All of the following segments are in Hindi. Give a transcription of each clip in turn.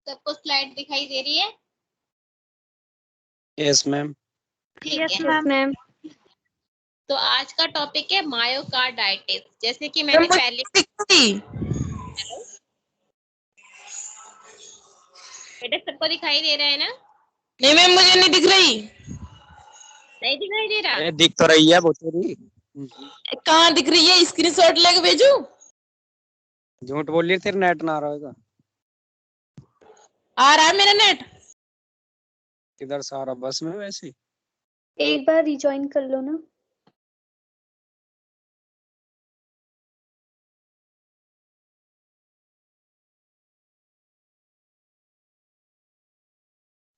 सबको स्लाइड दिखाई दे रही है? Yes ma'am. ठीक यस है। मैम। तो आज का टॉपिक है मायोकार्डाइटिस। जैसे कि मैंने पहले बेटा सबको दिखाई दे रहा है ना? नहीं मैम, मुझे नहीं दिख रही। नहीं दिखाई दे रहा? दिख तो रही है वो तेरी। कहाँ दिख रही है? स्क्रीनशॉट लेके भेजू? झूठ बोल रही है, तेरा नेट ना आ रहा होगा। आ रहा है मेरा नेट। किधर से आ रहा? बस में वैसे ही। एक बार रिजॉइन कर लो ना।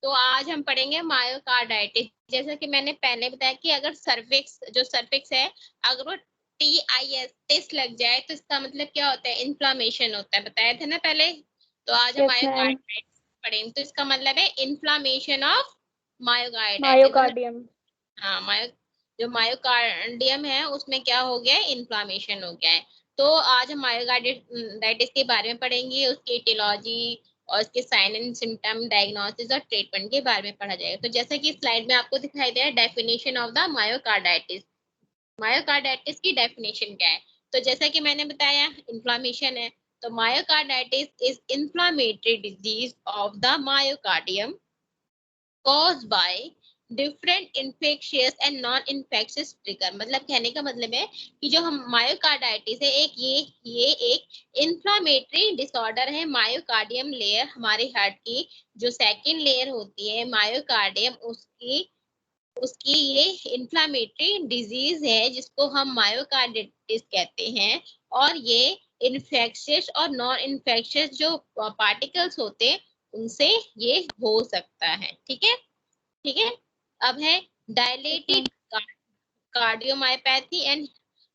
तो आज हम पढ़ेंगे मायोकार्डाइटिस। जैसा कि मैंने पहले बताया कि अगर सर्विक्स है, अगर वो टिस लग जाए तो इसका मतलब क्या होता है? इन्फ्लामेशन होता है। बताया था ना पहले। तो आज हम मायोकार्डाइटिस पढ़ेंगे। तो इसका मतलब है इन्फ्लामेशन ऑफ मायोकार्डियम। हाँ, जो मायोकार्डियम है उसमें क्या हो गया है? इन्फ्लामेशन हो गया है। तो आज हम मायोकार्डाइटिस के बारे में पढ़ेंगे, उसकी एटियोलॉजी और इसके साइन एंड सिम्टम, डायग्नोसिस और ट्रीटमेंट के बारे में पढ़ा जाएगा। तो जैसा कि स्लाइड में आपको दिखाई दे रहा है, definition of the myocarditis. Myocarditis की डेफिनेशन क्या है? तो जैसा कि मैंने बताया, इन्फ्लामेशन है। तो myocarditis is inflammatory disease of the myocardium caused by different infectious and non infectious trigger। मतलब कहने का मतलब है कि जो हम मायोकार्डाइटिस है, ये एक इन्फ्लामेटरी डिसऑर्डर है। मायोकार्डियम लेयर हमारे हार्ट की जो सेकंड लेयर होती है मायोकार्डियम, उसकी ये इन्फ्लामेटरी डिजीज है जिसको हम मायोकार्डाइटिस कहते हैं। और ये इन्फेक्शियस और नॉन इन्फेक्शियस जो पार्टिकल्स होते हैं उनसे ये हो सकता है। ठीक है, ठीक है। अब है dilated cardiomyopathy and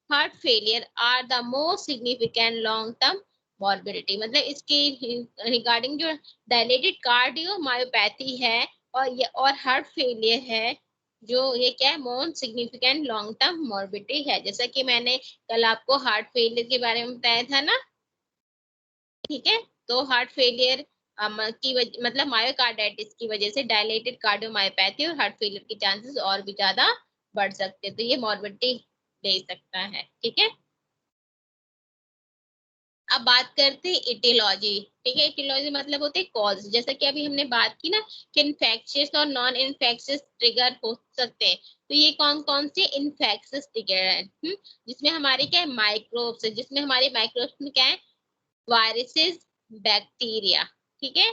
heart failure are the most significant long term morbidity. मतलब इसके रिगार्डिंग जो डायलेटेड कार्डियोमायोपैथी है और हार्ट फेलियर है, जो ये क्या है? Most significant long term morbidity है। जैसा कि मैंने कल आपको हार्ट फेलियर के बारे में बताया था ना। ठीक है। तो हार्ट फेलियर मतलब मायोकार्डाइटिस की वजह से डायलेटेड कार्डियोमायोपैथी और हार्ट फेलियर के चांसेस और भी ज्यादा बढ़ सकते हैं। तो ये मॉर्बिडिटी ले सकता है। ठीक है। अब बात करते हैं इटियोलॉजी। ठीक है, इटियोलॉजी मतलब होते हैं कॉज। जैसा कि अभी हमने बात की ना कि इन्फेक्शियस और नॉन इन्फेक्शियस ट्रिगर हो सकते हैं। तो ये कौन कौन से इन्फेक्शियस ट्रिगर है? जिसमें हमारे क्या है? माइक्रोब्स। जिसमें हमारे माइक्रोब्स में क्या है? Viruses, bacteria. ठीक है,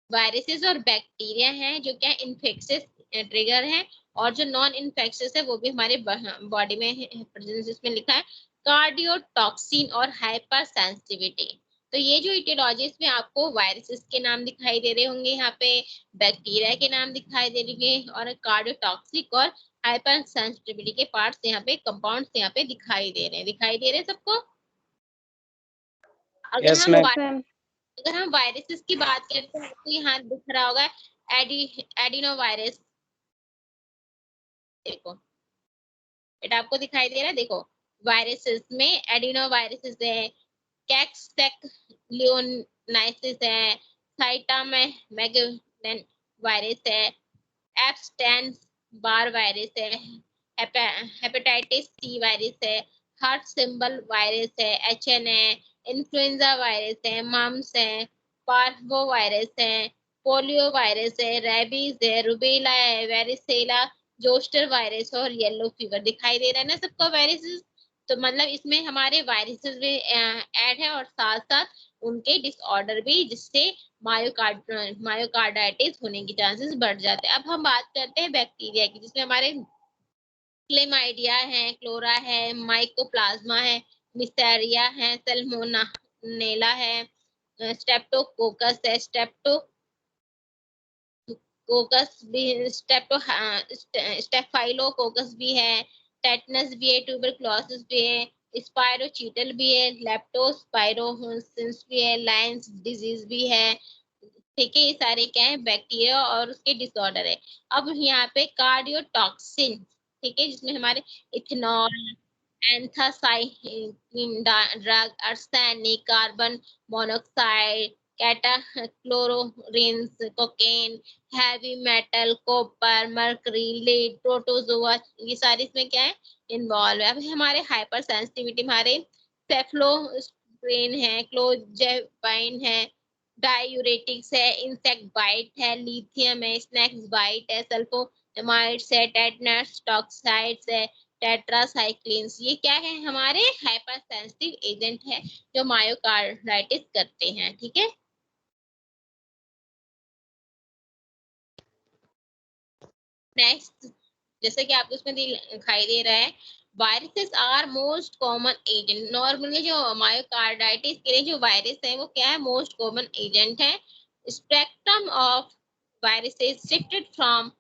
वायरसेस और बैक्टीरिया हैं जो क्या इन्फेक्शियस ट्रिगर हैं। और जो नॉन इन्फेक्शियस है वो भी हमारे बॉडी में प्रेजेंस। इसमें लिखा है कार्डियोटॉक्सिन और हाइपर सेंसिटिविटी। तो ये जो इटियोलॉजी में आपको वायरसेस के नाम दिखाई दे रहे होंगे, यहाँ पे बैक्टीरिया के नाम दिखाई दे रहे होंगे, और कार्डियोटॉक्सिक और हाइपर सेंसिटिविटी के पार्ट्स यहाँ पे, कंपाउंड्स यहाँ पे दिखाई दे रहे हैं सबको। Yes ma'am. अगर हम वायरसेस की बात करते हैं तो यहाँ दिख रहा होगा एडिनो वायरस। देखो बेटा, आपको दिखाई दे रहा है? देखो, वायरसेस में एडिनो वायरसेस है, लियोनाइसिस है, साइटोमेगालोन वायरस है, एप्स्टेन बार वायरस है, हेपेटाइटिस सी वायरस है, हार्ट सिंबल वायरस है, HN है, इन्फ्लुएंजा वायरस है, मम्स है, पार्वो वायरस है, पोलियो वायरस है, रेबीज है, रुबेला है, वेरिसेला जोस्टर वायरस और येलो फीवर। दिखाई दे रहा है ना सबको वायरसेस? तो मतलब इसमें हमारे वायरसेस भी ऐड है और साथ साथ उनके डिसऑर्डर भी, जिससे मायोकार्डाइटिस होने की चांसेस बढ़ जाते हैं। अब हम बात करते हैं बैक्टीरिया की, जिसमें हमारे क्लेमाइडिया है, क्लोरा है, माइकोप्लाज्मा है, मिसेरिया है, सल्मोनेला है, स्ट्रेप्टोकोकस है, स्टेफाइलोकोकस भी है, टेटनस भी है, ट्यूबरक्लोसिस भी है, स्पायरोचीटल भी है, लेप्टोस्पायरोसिस भी है, लायंस डिजीज भी है। ठीक है, ये सारे क्या है? बैक्टीरिया और उसके डिसऑर्डर है। अब यहाँ पे कार्डियोटॉक्सिन, ठीक है, जिसमें हमारे ethanol, anthracycline drug, arsenic, carbon monoxide, कैटाक्लोरिन्स, cocaine, heavy metal, copper, mercury, lead, protozoa, ये सारे इसमें क्या है इन्वॉल्व है। अब हमारे हाइपर सेंसिटिविटी, हमारे सेफ्लोस्प्रिन है, क्लोजेपाइन है, डायूरेटिक्स है, इंसेक्ट बाइट है, लिथियम है, स्नैक्स बाइट है, सल्फोनामाइड्स है, टेटनस टॉक्साइड्स है, टेट्रासाइक्लिन्स, ये क्या है हमारे हाइपर सेंसिटिव एजेंट है जो मायोकार्डाइटिस करते हैं। ठीक है, नेक्स्ट, जैसे कि आपको इसमें दिखाई दे रहा है, viruses are most common agent. Normally जो मायोकार्डाइटिस के लिए जो वायरस है वो क्या है, मोस्ट कॉमन एजेंट है। Spectrum of viruses shifted from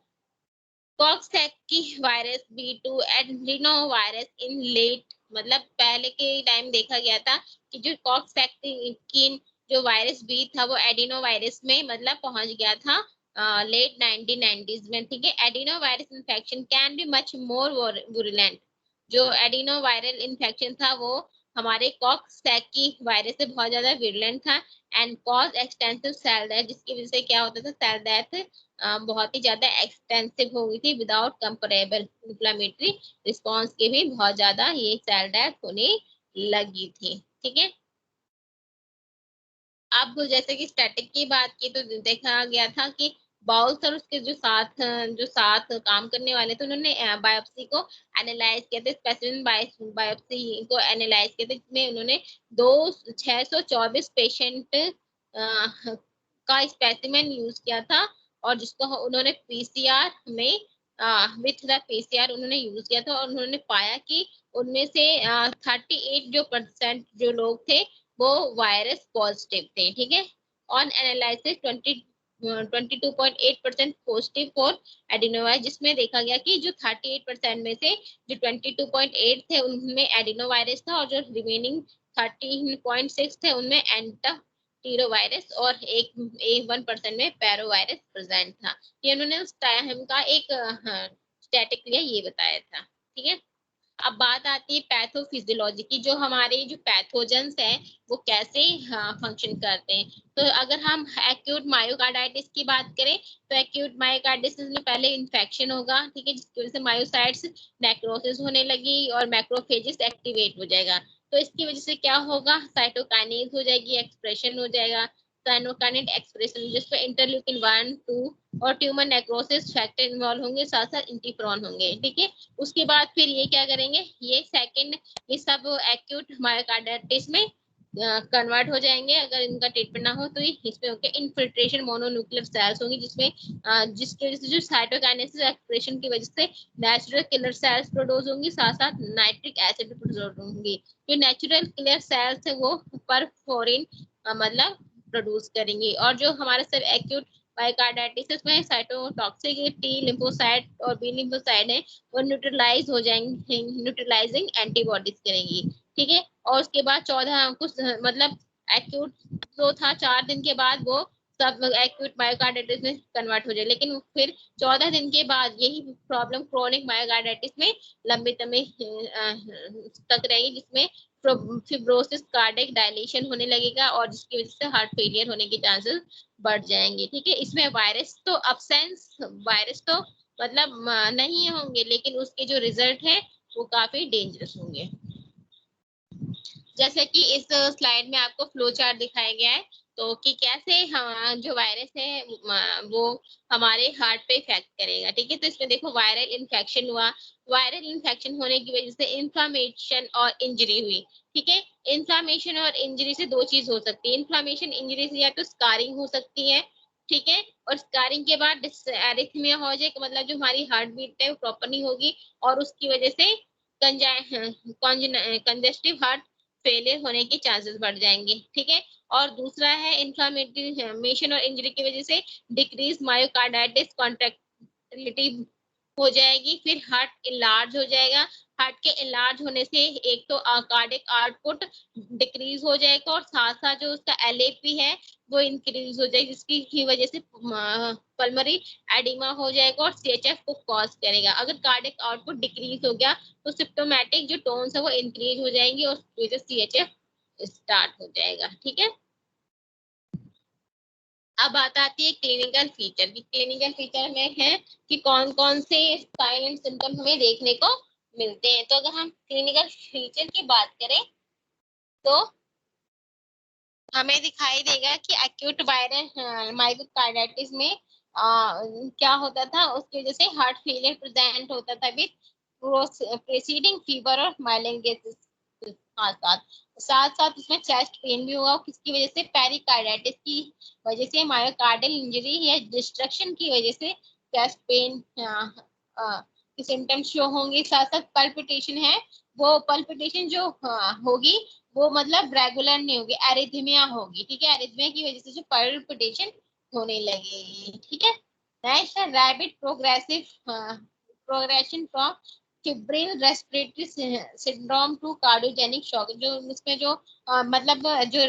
coxsackie virus B2 adeno virus in late, मतलब पहले के टाइम देखा गया था कि जो कॉक्सैकी जो वायरस बी था वो एडिनो वायरस में मतलब पहुंच गया था लेट 1990s में। ठीक है, adeno virus infection can be much more virulent. जो एडिनो वायरल इन्फेक्शन था वो हमारे कॉक्सैकी वायरस से बहुत ज्यादा विरुलेंट था and cause extensive cell death, जिसकी वजह से क्या होता था, सेल डेथ बहुत ही ज्यादा एक्सटेंसिव हो गई थी विदाउट कंपेरेबल इंफ्लेमेटरी रिस्पॉन्स के भी बहुत ज्यादा ये सेल डेथ होने लगी थी। ठीक है, अब जैसे कि स्टैटिक की बात की तो देखा गया था कि बाउल्स और उसके जो साथ काम करने वाले थे उन्होंने बायोप्सी को एनालाइज किया था, स्पेसिमेन बायोप्सी को एनालाइज किया था, जिसमें उन्होंने 624 पेशेंट का स्पेसिमेन यूज किया था और जिसको उन्होंने पीसीआर में विथ द पीसीआर उन्होंने यूज किया था और उन्होंने पाया कि उनमें से 38 जो % जो लोग थे वो वायरस पॉजिटिव थे। ठीक है, on analysis 22.8% positive for adenovirus, जिसमें देखा गया कि जो 38% में से जो 22.8 थे उनमें एडिनोवायरस था और जो रिमेनिंग 13.6 थे उनमें एंटाटीरोवायरस और एक 1% में पैरोवायरस प्रेजेंट था। ये उन्होंने उस टाइम का एक स्टैटिक लिया, ये बताया था। ठीक है, अब बात आती है पैथोफिजियोलॉजी की, जो हमारे जो पैथोजेंस हैं वो कैसे फंक्शन करते हैं। तो अगर हम एक्यूट मायोकार्डाइटिस की बात करें तो एक्यूट मायोकार्डाइटिस में पहले इन्फेक्शन होगा, ठीक है, जिसकी वजह से मायोसाइट्स नेक्रोसिस होने लगी और मैक्रोफेजेस एक्टिवेट हो जाएगा। तो इसकी वजह से क्या होगा, साइटोकाइनेज हो जाएगी, एक्सप्रेशन हो जाएगा, साइनोकाइनेट एक्सप्रेशन, जिसपे इंटरल्यूकिन 1, 2 और ट्यूमर नेक्रोसिस फैक्टर इन्वॉल्व होंगे, साथ साथ इंटीफ्रॉन होंगे। ठीक है, उसके बाद फिर ये क्या करेंगे, ये सेकंड ये सब एक्यूट मायोकार्डाइटिस में कन्वर्ट हो जाएंगे अगर इनका ट्रीटमेंट ना हो तो। इसमें होंगे इनफिल्ट्रेशन मोनोन्यूक्लियर सेल्स होंगी, जिसमें जिसके वजह से जो साइटोकाइनेसिस एक्सप्रेशन की वजह से नेचुरल किलर सेल्स प्रोड्यूस होंगी, साथ साथ नाइट्रिक एसिड प्रोड्यूस होंगी। जो नेचुरल किलर सेल्स है वो परफोरिन मतलब प्रोड्यूस करेंगी। और जो हमारे सब एक्यूट मायोकार्डाइटिस में साइटोटॉक्सिक टी लिम्फोसाइट और बी लिम्फोसाइट है वो न्यूट्रलाइज हो जाएंगे, न्यूट्रलाइजिंग एंटीबॉडीज करेंगी। ठीक है, और उसके बाद 14 कुछ मतलब एक्यूट जो था 4 दिन के बाद वो सब एक्यूट मायोकार्डाइटिस में कन्वर्ट हो जाए, लेकिन फिर 14 दिन के बाद यही प्रॉब्लम क्रोनिक मायोकार्डाइटिस में लंबे समय तक रहेगी, जिसमें फिब्रोसिस कार्डियक डायलेशन होने लगेगा और जिसकी वजह से हार्ट फेलियर होने के चांसेस बढ़ जाएंगे। ठीक है, इसमें वायरस तो मतलब नहीं होंगे, लेकिन उसके जो रिजल्ट है वो काफी डेंजरस होंगे। जैसे कि इस स्लाइड में आपको फ्लो चार्ट दिखाया गया है, तो कि कैसे जो वायरस है वो हमारे हार्ट पे इफेक्ट करेगा। ठीक है, तो इसमें देखो वायरल इन्फेक्शन हुआ, वायरल इन्फेक्शन होने की वजह से इन्फ्लामेशन और इंजरी हुई। ठीक है, इन्फ्लामेशन और इंजरी से दो चीज हो सकती है, इन्फ्लामेशन इंजरी से या तो स्कारिंग हो सकती है, ठीक है, और स्कारिंग के बाद एरिथमिया हो जाए, मतलब जो हमारी हार्ट बीट है वो प्रॉपर नहीं होगी और उसकी वजह से कंजेस्टिव हार्ट फेलियर होने के चांसेस बढ़ जाएंगे। ठीक है, और दूसरा है इन्फ्लामेशन और इंजरी की वजह से डिक्रीज मायोकार्डाइटिस कॉन्ट्रैक्टिलिटी हो जाएगी, फिर हार्ट इलार्ज हो जाएगा, हार्ट के इलार्ज होने से एक तो कार्डियक आउटपुट डिक्रीज हो जाएगा और साथ साथ जो उसका LAP है वो इंक्रीज हो जाएगी, जिसकी वजह से पल्मरी एडिमा हो जाएगा और CHF को कॉज करेगा। अगर कार्डियक आउटपुट डिक्रीज हो गया तो सिम्प्टोमेटिक जो टोन्स है वो इंक्रीज हो जाएंगे और CHF स्टार्ट हो जाएगा। ठीक है, अब बात आती है क्लिनिकल फीचर की। क्लिनिकल फीचर में है कि कौन कौन से साइन एंड सिम्टम हमें देखने को मिलते हैं। तो अगर हम क्लिनिकल फीचर की बात करें तो हमें दिखाई देगा कि एक्यूट वायरल मायोकार्डाइटिस में क्या होता था, उसकी वजह से हार्ट फेलियर प्रेजेंट होता था विद प्रेसीडिंग फीवर और माइलेंगेसिस। साथ साथ साथ साथ उसमें चेस्ट पेन भी होगा, किसकी वजह से, पेरिकार्डाइटिस की वजह से, मायोकार्डियल इंजरी या डिस्ट्रक्शन की वजह से चेस्ट पेन की सिम्टम्स शो होंगे। साथ साथ पल्पिटेशन है, वो पल्पिटेशन जो होगी वो मतलब रेगुलर नहीं होगी, एरिथमिया होगी। ठीक है, एरिथमिया की वजह से जो पल्पिटेशन होने लगेगी। ठीक है, नेक्स्ट है rapid progression from febrile respiratory syndrome to cardiogenic shock. जो उसमें जो मतलब जो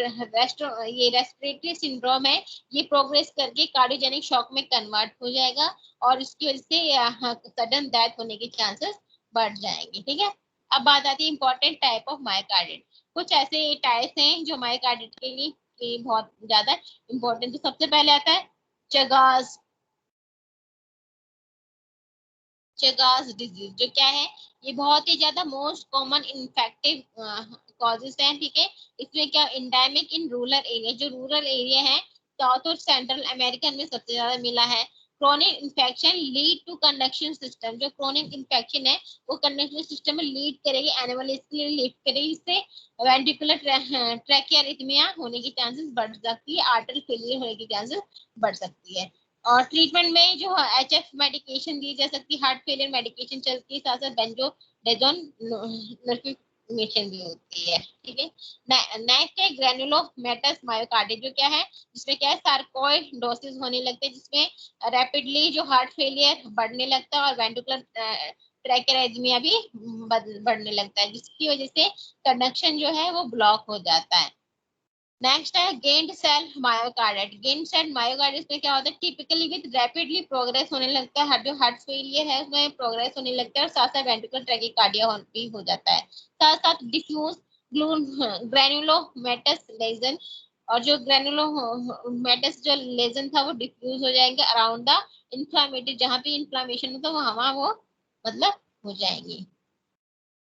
ये रेस्पिरेटरी सिंड्रोम है, ये प्रोग्रेस करके कार्डियोजेनिक शॉक में कन्वर्ट हो जाएगा और इसकी वजह से सडन डेथ होने के चांसेस बढ़ जाएंगे। ठीक है, अब बात आती है इंपॉर्टेंट टाइप ऑफ मायोकार्डिट। कुछ ऐसे टाइप्स हैं जो मायोकार्डिट के लिए बहुत ज्यादा इंपॉर्टेंट। तो सबसे पहले आता है चगास डिजीज। जो क्या है, ये बहुत ही ज्यादा मोस्ट कॉमन इन्फेक्टिव कॉजेस हैं। ठीक है, इसमें क्या इंडेमिक इन रूरल एरिया, जो रूरल एरिया है साउथ और सेंट्रल अमेरिकन में सबसे ज्यादा मिला है। Chronic infection lead to conduction system. जो क्रोनिक इन्फेक्शन है वो कंडक्शन सिस्टम में लीड करेगी, एनिमल इसलिए लीड करेगी, इससे वेंट्रिकुलर ट्रैकियारिथमिया होने की चांसेस बढ़ सकती है, आर्टरी फेलियर होने की चांसेस बढ़ सकती है। और ट्रीटमेंट में जो HF मेडिकेशन दी जा सकती है, हार्ट फेलियर मेडिकेशन चलती है, साथ साथ बेंजोडाजोन भी होती है। ठीक है, नेक्स्ट है ग्रेनुलोमेटस मायोकार्डिट। जो क्या है, जिसमें क्या है, सार्कोइडोसिस होने लगते हैं, जिसमें रैपिडली जो हार्ट फेलियर बढ़ने लगता है और वेंट्रिकुलर ट्रैकियारिथमिया भी बढ़ने लगता है, जिसकी वजह से कंडक्शन जो है वो ब्लॉक हो जाता है। नेक्स्ट है giant cell myocarditis. Giant cell myocarditis में क्या होता है, टिपिकली विद रैपिडली प्रोग्रेस होने लगता है, जो हार्ट फेलियर है उसमें प्रोग्रेस होने लगता है और साथ साथ वेंट्रिकुलर ट्रैकिकार्डिया भी हो जाता है। साथ साथ डिफ्यूज ग्रैनुलोमेटस लेजन, और जो ग्रैनुलोमेटस जो लेजन था वो डिफ्यूज हो जाएंगे अराउंड द इंफ्लामेटरी, जहाँ पे इंफ्लामेशन होता है वहां वो मतलब हो जाएंगी।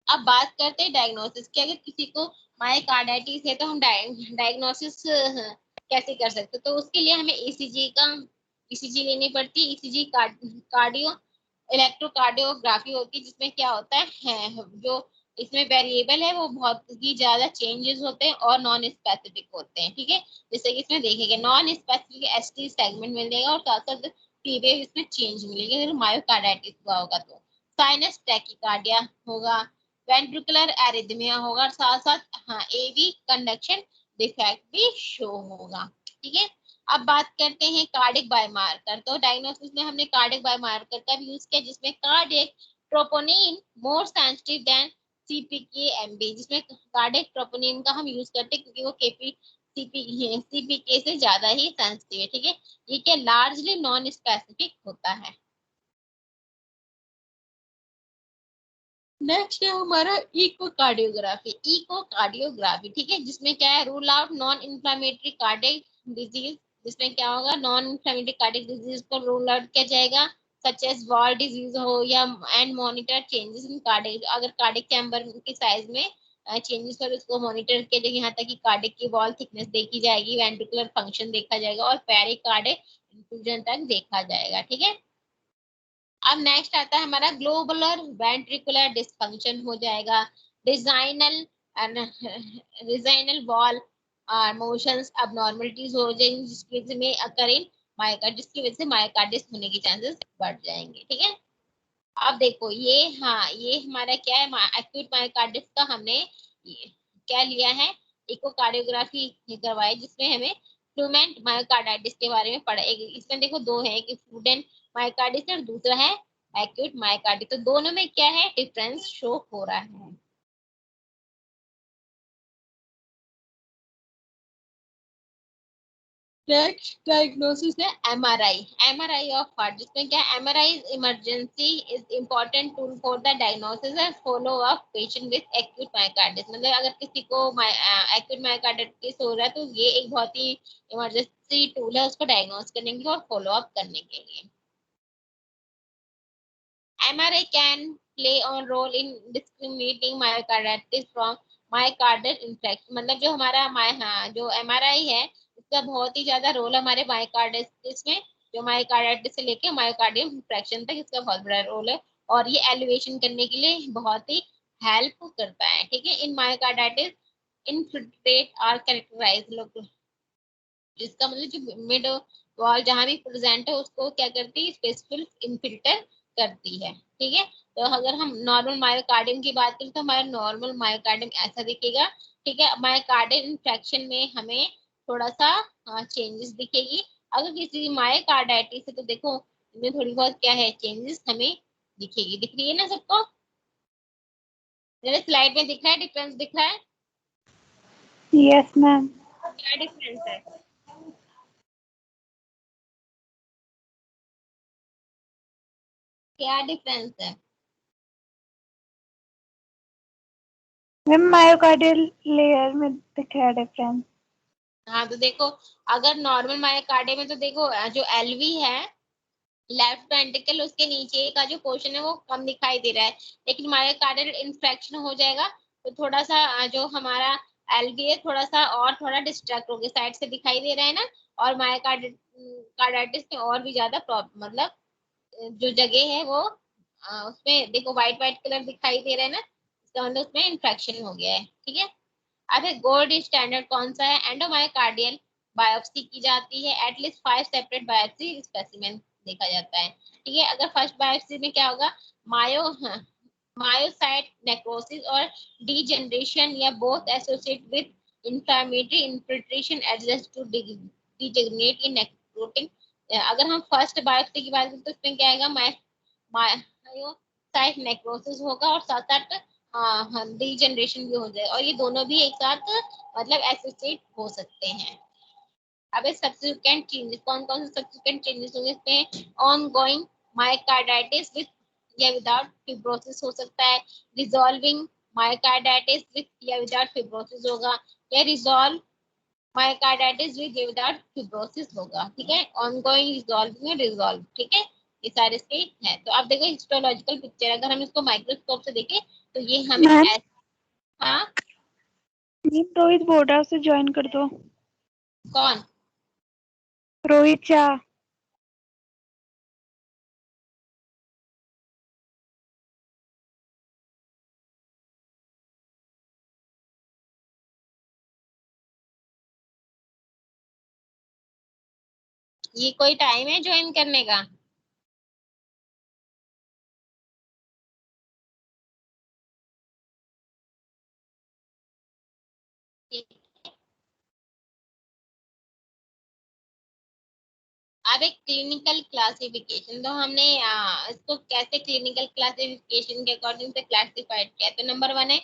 अब बात करते हैं डायग्नोसिस की। अगर किसी को मायोकार्डाइटिस है तो हम डायग्नोसिस कैसे कर सकते हैं, तो उसके लिए हमें ईसीजी लेनी पड़ती है। ईसीजी कार्डियो इलेक्ट्रोकार्डियोग्राफी होती है, जिसमें क्या होता है जो इसमें वेरिएबल है वो बहुत ही ज्यादा चेंजेस होते हैं और नॉन स्पेसिफिक होते हैं। ठीक है, जैसे कि इसमें देखेंगे नॉन स्पेसिफिक ST सेगमेंट मिलेगा और साथ साथ पीरियड इसमें चेंज मिलेगा अगर मायोकार्डाइटिस हुआ होगा तो। साइनस टैकिकार्डिया होगा, वेंट्रिकुलर एरिथमिया होगा और साथ साथ AV कंडक्शन डिफेक्ट भी शो होगा। ठीक है, अब बात करते हैं कार्डिक बायोमार्कर। तो डायग्नोसिस में हमने कार्डिक बायोमार्कर का यूज किया, जिसमें cardiac troponin more sensitive then CPK-MB, जिसमें कार्डिक ट्रोपोनिन का हम यूज करते हैं क्योंकि वो CPK से ज्यादा ही सेंसिटिव है। ठीक है, ये क्या लार्जली नॉन स्पेसिफिक होता है। नेक्स्ट है हमारा इकोकार्डियोग्राफी। ठीक है, जिसमें क्या है, rule out non inflammatory cardiac disease. जिसमें क्या होगा, नॉन इन्फ्लामेटरी कार्डियक डिजीज को रूल आउट किया जाएगा, सच एज वॉल डिजीज हो या and monitor changes in cardiac. अगर कार्डियक चैम्बर की साइज में चेंजेस हो उसको मॉनिटर किया जाएगा, यहाँ तक कि कार्डियक की वॉल थिकनेस देखी जाएगी, वेंट्रिकुलर फंक्शन देखा जाएगा और पेरिकार्डिक इंफ्यूजन तक देखा जाएगा। ठीक है, अब नेक्स्ट आता है हमारा ग्लोबुलर वेंट्रिकुलर डिस्फंक्शन हो जाएगा, डिजाइनल डिजाइनल वॉल मोशंस अबनॉर्मलिटीज हो जाएंगी, जिसकी वजह में अकर इन मायोकार्ड, जिसकी वजह से मायोकार्डिस होने के चांसेस बढ़ जाएंगे। ठीक है, अब देखो ये हमारा क्या है, एक्यूट मायोकार्डिस का हमने क्या लिया है, इकोकार्डियोग्राफी करवाई, जिसमें हमें फ्लूमेंट मायोकार्डाइटिस के बारे में पढ़ा। इसमें देखो दो है, एक फ्लूडेंट मायोकार्डिस और दूसरा है एक्यूट मायोकार्डिस। तो दोनों में क्या है, डिफरेंस शो हो रहा है। नेक्स्ट डायग्नोसिस है एमआरआई, एमआरआई ऑफ हार्ट, जिसमें क्या MRI is emergency is important tool for the diagnosis and follow up patient with acute myocarditis. मतलब अगर किसी को एक्यूट मायोकार्डिटिस हो रहा है तो ये एक बहुत ही इमरजेंसी टूल है उसको डायग्नोस करने के लिए और फॉलो अप करने के लिए। MRI can play on role in discriminating myocarditis from myocardial infarction। मतलब जो हमारा जो MRI है इसका बहुत ही ज्यादा रोल हमारे मायोकार्डिटिस में, जो मायोकार्डिटिस से लेके मायोकार्डियम इंफ्रेक्शन तक इसका बहुत बड़ा रोल है और ये एलिवेशन करने के लिए बहुत ही हेल्प करता है। ठीक है, इन मायोकार्डिटिस इनफिल्ट्रेट आर कैरेक्टराइज, जिसका मतलब जो मिड वॉल जहां भी प्रेजेंट है उसको क्या करती है, स्पेसिफिक इनफिल्टर करती है। ठीक है, तो अगर हम नॉर्मल मायोकार्डियम की बात करें तो हमारा नॉर्मल मायोकार्डियम ऐसा दिखेगा। ठीक है, मायोकार्डियल इन्फेक्शन में हमें थोड़ा सा चेंजेस दिखेगी। अगर किसी मायोकार्डाइटिस है तो देखो इनमें थोड़ी बहुत क्या है चेंजेस हमें दिखेगी। दिख रही है ना सबको, मेरे स्लाइड में दिख रहा है, डिफरेंस दिख रहा है? Yes ma'am. क्या डिफरेंस है? क्या डिफरेंस है? मैम मायोकार्डियल लेयर में दिख रहा है डिफरेंस। हाँ तो देखो, अगर नॉर्मल मायोकार्डियम में तो देखो जो एलवी है लेफ्ट वेंट्रिकल उसके नीचे का जो पोर्शन है वो कम दिखाई दे रहा है, लेकिन मायोकार्डियल इन्फेक्शन हो जाएगा तो थोड़ा सा जो हमारा एलवी है थोड़ा सा और थोड़ा डिस्ट्रैक्ट हो गया, साइड से दिखाई दे रहा है ना। और मायोकार्डाइटिस में और भी ज्यादा प्रॉब्लम, मतलब जो जगह है वो उसमें देखो व्हाइट व्हाइट कलर दिखाई दे रहा है ना, इसका मतलब उसमें इन्फेक्शन हो गया है। ठीक है, अब गोल्ड स्टैंडर्ड कौन सा है, एंडोमायोकार्डियल बायोप्सी की जाती है, एटलीस्ट 5 सेपरेट बायोप्सी स्पेसिमेन देखा जाता है। ठीक है, अगर फर्स्ट बायोप्सी में क्या होगा, मायो मायोसाइट नेक्रोसिस और डीजनरेशन या both associate with inflammatory infiltration adjust to degenerate in necrotic. अगर हम फर्स्ट बायोप्सी की बात करें तो इसमें क्या आएगा, मायोसाइट नेक्रोसिस होगा और साथ साथ डीजनरेशन भी हो जाए, और ये दोनों भी एक साथ मतलब एसोसिएट हो सकते हैं। अब सब्सिक्वेंट चेंजेस, कौन कौन से सब्सिक्वेंट चेंजेस होंगे इसमें, ऑन गोइंग मायोकार्डाइटिस विद या विदाउट फिब्रोसिस हो सकता है, रिजॉल्विंग मायोकार्डाइटिस विद या विदाउट फिब्रोसिस होगा, या रिजॉल्व मायोकार्डाइटिस विद या विदाउट फिब्रोसिस होगा। ठीक है, ऑन गोइंग, रिजॉल्विंग, रिजॉल्व। ठीक है, ये सारे इसके हैं। तो अब देखो हिस्टोलॉजिकल पिक्चर, अगर हम इसको माइक्रोस्कोप से देखें तो ये हमें हाँ रोहित बोर्डा से ज्वाइन कर दो। कौन? रोहित शाह। ये कोई टाइम है ज्वाइन करने का? अब एक क्लिनिकल क्लासिफिकेशन, तो हमने इसको कैसे क्लिनिकल क्लासिफिकेशन के अकॉर्डिंग से क्लासिफाइड किया। तो नंबर 1 है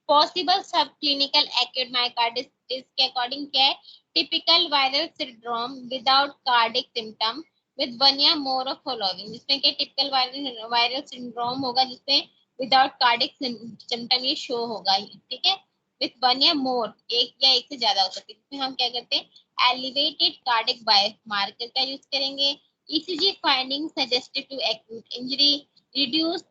पॉसिबल सब क्लिनिकल एक्यूट मायोकार्डिटिस के अकॉर्डिंग क्या है, typical viral syndrome without cardiac symptom with one या मोर ऑफ फॉलोइंग, जिसमें क्या टिपिकल वायरल सिंड्रोम होगा जिसमें विदाउट कार्डिक सिम्टम ये शो होगा। ठीक है, विद वन या मोर, एक या एक से ज्यादा हो सकती है, जिसमें हम क्या करते हैं elevated cardiac biomarker का यूज करेंगे, ECG findings suggested to acute injury, reduce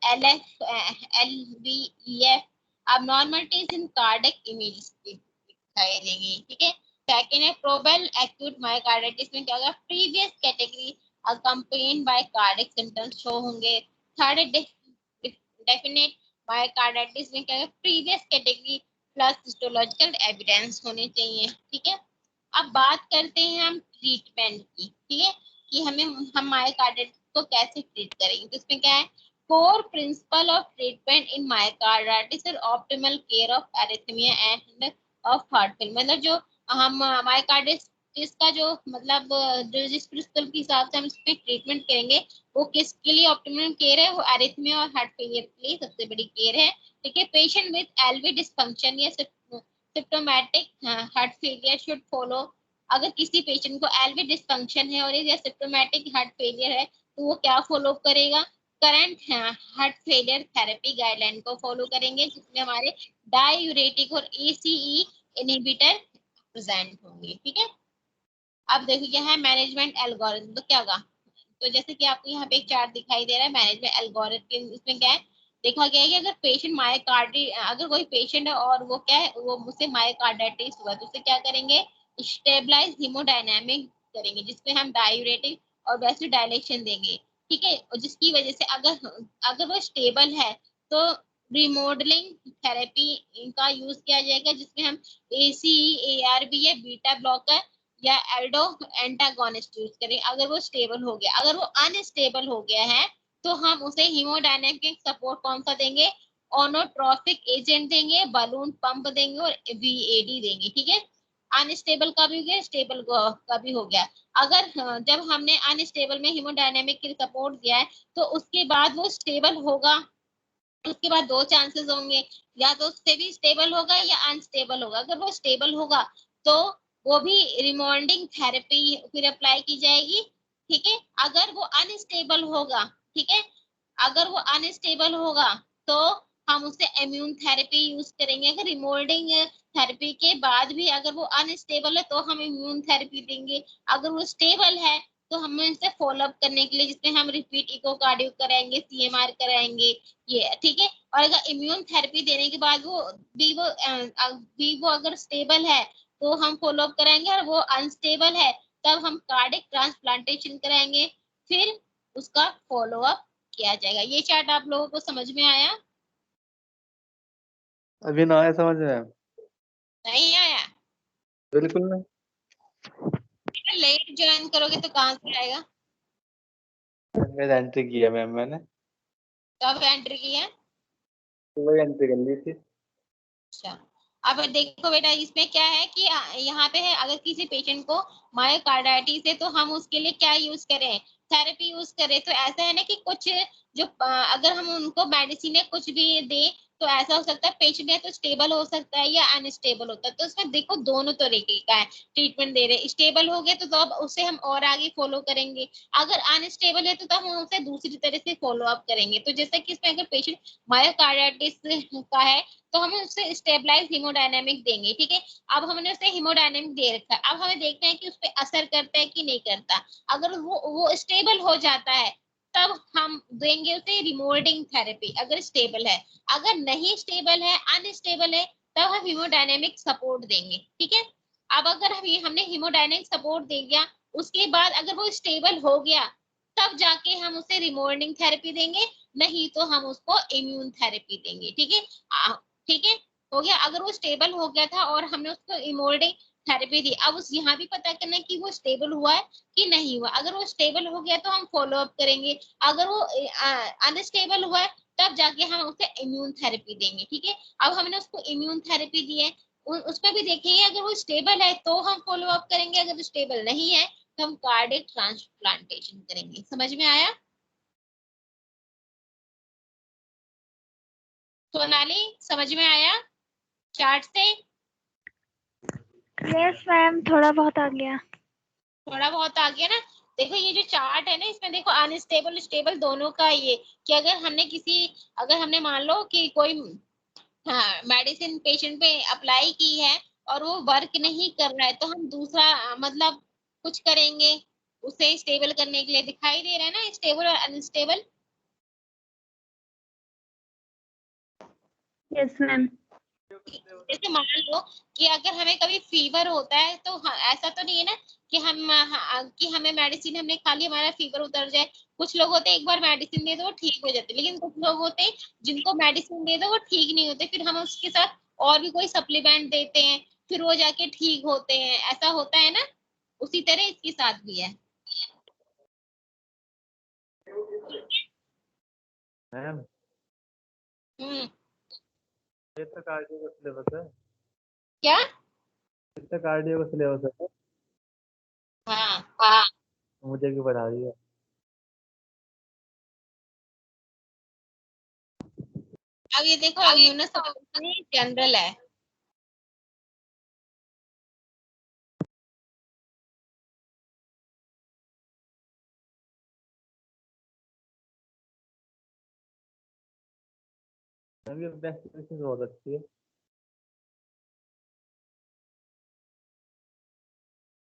LVEF, abnormalities in cardiac images दिखाई देंगी। ठीक है, सेकेंड है प्रोबेबल एक्यूट मायोकार्डाइटिस में क्या होगा, previous category accompanied by cardiac symptoms show होंगे। थर्ड है डेफिनेट मायोकार्डाइटिस में क्या होगा, previous category plus histological evidence होने चाहिए। ठीक है, अब बात करते हैं हम ट्रीटमेंट की। ठीक है, कि हम मायोकार्डाइटिस को कैसे ट्रीट करेंगे। तो इसमें क्या है, core principle of treatment in myocarditis और optimal care of arrhythmia and of heart fail, मतलब जो हम मायोकार्डाइटिस का जो मतलब जो जिस प्रिंसिपल के हिसाब से हम इसमें ट्रीटमेंट करेंगे वो किसके लिए ऑप्टिमल केयर है, वो एरिथमिया और हार्ट फेलियर के लिए सबसे बड़ी केयर है। ठीक है, पेशेंट विद एलवी डिस्फंक्शन या symptomatic heart failure should follow अगर किसी पेशेंट को एलवी डिस्फंक्शन है और या सिम्टोमेटिक हार्ट फेलियर है तो वो क्या फॉलो करेगा, current heart failure therapy guideline को फॉलो करेंगे, जिसमें हमारे डाययूरेटिक और एसीई इनहिबिटर प्रेजेंट होंगे। ठीक है, अब देखो क्या है मैनेजमेंट एल्गोरिथम, तो क्या होगा, तो जैसे कि आपको यहाँ पे एक चार्ट दिखाई दे रहा है मैनेजमेंट एल्गोरिथम, इसमें क्या है देखा गया है कि अगर पेशेंट मायोकार्डी अगर कोई पेशेंट है और वो क्या है वो मुझसे मायोकार्डाइटिस हुआ तो उसे क्या करेंगे, स्टेबलाइज हीमोडायनामिक करेंगे, जिसमें हम डायूरेटिक और वैसे डायलेशन देंगे। ठीक है, और जिसकी वजह से अगर अगर वो स्टेबल है तो रिमॉडलिंग थेरेपी का यूज किया जाएगा, जिसमें हम एसी एआरबी या बीटा ब्लॉकर या एल्डो एंटागोनिस्ट यूज करें अगर वो स्टेबल हो गया। अगर वो अनस्टेबल हो गया है तो हम उसे हीमोडायनेमिक सपोर्ट कौन सा देंगे, ओनोट्रोपिक एजेंट देंगे, बलून पंप देंगे और वीएडी देंगे। ठीक है, अनस्टेबल का भी हो गया, स्टेबल का भी हो गया। अगर जब हमने अनस्टेबल में हीमोडायनेमिक की सपोर्ट दिया है तो उसके बाद वो स्टेबल होगा, उसके बाद दो चांसेस होंगे, या तो उससे भी स्टेबल होगा या अनस्टेबल होगा। अगर वो स्टेबल होगा तो वो भी रिमॉन्डिंग थेरेपी फिर अप्लाई की जाएगी। ठीक है, अगर वो अनस्टेबल होगा, ठीक है, अगर वो अनस्टेबल होगा तो हम उससे इम्यून थेरेपी यूज करेंगे। अगर रिमोल्डिंग थेरेपी के बाद भी अगर वो अनस्टेबल है तो हम इम्यून थेरेपी देंगे। अगर वो स्टेबल है तो हम इसे फॉलो अप करने के लिए जिसमें हम रिपीट इकोकार्डियो कराएंगे, सीएमआर कराएंगे, ये ठीक है। और अगर इम्यून थेरेपी देने के बाद वो अगर स्टेबल है तो हम फॉलो अप कराएंगे, और वो अनस्टेबल है तब हम कार्डिक ट्रांसप्लांटेशन कराएंगे, फिर उसका फॉलो अप किया जाएगा। ये चार्ट आप लोगों को समझ में आया? अभी ना आया समझ में। नहीं आया? बिल्कुल नहीं। लेट ज्वाइन करोगे तो कहाँ से आएगा? मेरा एंट्री किया मैम मैंने, कब एंट्री किया? वही एंट्री कर ली थी। अच्छा, अब देखो बेटा इसमें क्या है कि यहाँ पे है अगर किसी पेशेंट को मायोकार्डाइटिस है तो हम उसके लिए क्या यूज करें, थेरेपी यूज करें। तो ऐसा है ना कि कुछ जो अगर हम उनको मेडिसिन है कुछ भी दे तो ऐसा हो सकता है पेशेंट है तो स्टेबल हो सकता है या अनस्टेबल होता है। तो इसमें देखो दोनों तरीके का है ट्रीटमेंट दे रहे, स्टेबल हो गए तो अब उसे हम और आगे फॉलो करेंगे, अगर अनस्टेबल है तो तब हम उसे दूसरी तरह से फॉलो अप करेंगे। तो जैसे कि इसमें अगर पेशेंट मायोकार्डाइटिस का है तो हमें उससे स्टेबलाइज हीमोडायनेमिक देंगे। ठीक है, अब हमने उसे हीमोडायनेमिक दे रखा है, अब हमें देखना है कि उस पर असर करता है कि नहीं करता। अगर वो स्टेबल हो जाता है तब हम देंगे उसे रिमोल्डिंग थेरेपी अगर स्टेबल है। अगर नहीं स्टेबल है, अनस्टेबल है, तब हम हीमोडायनेमिक सपोर्ट देंगे। ठीक है, अब अगर हमने हीमोडायनेमिक सपोर्ट दे दिया उसके बाद अगर वो स्टेबल हो गया तब जाके हम उसे रिमोल्डिंग थेरेपी देंगे, नहीं तो हम उसको इम्यून थेरेपी देंगे। ठीक है, ठीक है, हो गया। अगर वो स्टेबल हो गया था और हमने उसको इमोल्डिंग थेरेपी दी, अब उस यहाँ भी पता करना है कि वो स्टेबल हुआ है कि नहीं हुआ। अगर वो स्टेबल हो गया तो हम फॉलो अप करेंगे, अगर वो अनस्टेबल हुआ है तब जाके हम उसे इम्यून थेरेपी देंगे। ठीक है, अब हमने उसको इम्यून थेरेपी दी है, उसमें भी देखेंगे अगर वो स्टेबल है तो हम फॉलो अप करेंगे, अगर स्टेबल नहीं है तो हम कार्डिक ट्रांसप्लांटेशन करेंगे। समझ में आया? सोनाली समझ में आया चार्ट से? यस मैम, थोड़ा बहुत आ गया। थोड़ा बहुत आ गया ना। देखो ये जो चार्ट है ना इसमें देखो अनस्टेबल स्टेबल दोनों का ये कि अगर हमने मान लो कि कोई मेडिसिन पेशेंट पे अप्लाई की है और वो वर्क नहीं कर रहा है तो हम दूसरा मतलब कुछ करेंगे उसे स्टेबल करने के लिए। दिखाई दे रहा है ना स्टेबल और अनस्टेबल? Yes ma'am. जैसे मान लो कि अगर हमें कभी फीवर होता है तो ऐसा तो नहीं है ना कि हमें मेडिसिन हमने खा ली हमारा फीवर उतर जाए। कुछ लोग होते हैं एक बार मेडिसिन दे दो वो ठीक हो जाते, लेकिन कुछ लोग होते हैं जिनको मेडिसिन दे दो वो ठीक नहीं होते, फिर हम उसके साथ और भी कोई सप्लीमेंट देते हैं फिर वो जाके ठीक होते हैं, ऐसा होता है ना। उसी तरह इसके साथ भी है। मैम हम्म, ये तो कार्डियो का सिलेबस है। क्या? ये तो कार्डियो का सिलेबस है। हाँ, हाँ, मुझे क्यों बता रही है। अब ये देखो इम्यूनो जनरल है। मैम ये वेब एप्लीकेशन बहुत अच्छी है।